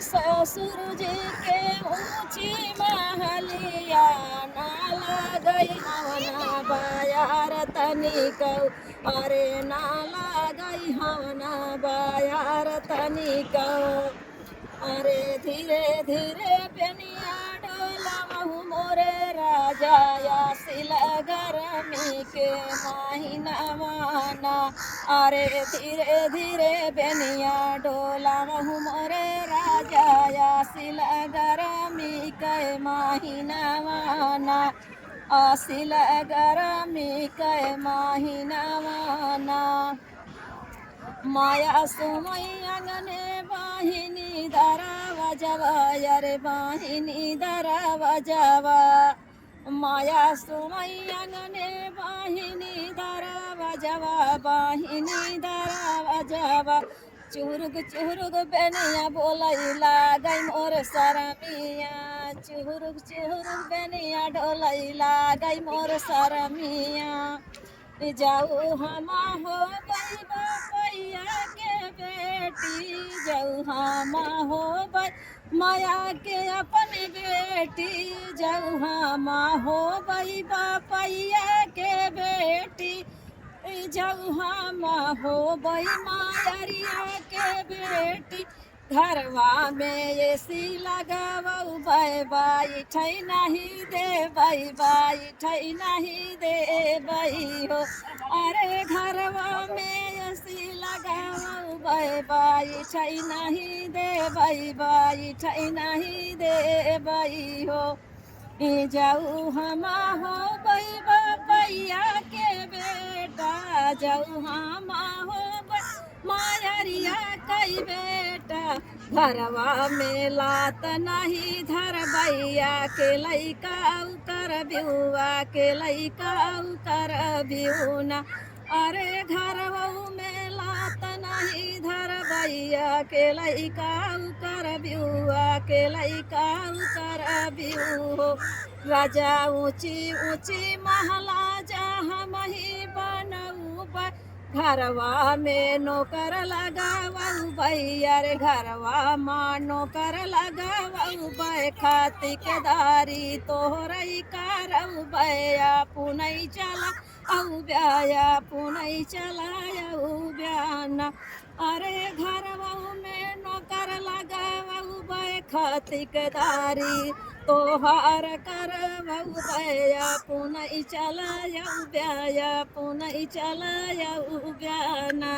ससुर जी के ऊंची महलिया ना लगई हवना बायार तनिक अरे ना लगई हवना बायार तनिक अरे धीरे धीरे बेनिया डोला महु मोरे राजा या सिला गरमी के महीनावाना अरे धीरे धीरे बेनिया डोला महु मोरे राजा या सिला गरमी के महीनावाना असिल गरमी के महीनावाना माया सुमय अंगने वाहिनी धरावा जवा यारे वाहिनी धरावा जवा माया सुमय अंगने वाहिनी धरावा जवा वाहिनी धरावा जवा चुरुग बेनिया बोलैला गई मोर सरमिया चुरुग बेनिया डोलैला गई मोर सरमिया जाऊ हम हो गई बपैया के बेटी जाऊ हम हो गई माया के अपने बेटी जाऊ हम हो गई बपैया के बेटी जाऊ हम हो गई मायरिया के बेटी घरवा में एसी लगावऊ बाई ठई नहीं दे बाई ठई नहीं दे हो अरे घरवा में एसी लगावऊ बाई ठई नहीं दे बाई ठई नहीं दे हो जाऊ हम हो गई बपैया के बेटा जाऊ हम हो मायरिया कई बेटा घरवा में लात नहीं धर भैया के लैका कर बिहुआ के लैका कर बिहुना अरे घरवा में लात नहीं धर भैया के लैका कर बिहुआ के लैका कर बिहू राजा ऊंची ऊंची महला जहाँ मही बनऊ घरवा में नौकर लगावऊ भैया रे घरवा माँ नौकर लगावऊ बै खाती के दारी तोहरई करऊ भैया पुनई चला औ ब्याया पुनई चलायऊ ब्याना अरे घरवा में नौकर लगावऊ बै खाती के दारी तोहार करवऊ भैया पुनई चलायऊ ब्याया पुनई चलायऊ ब्याना।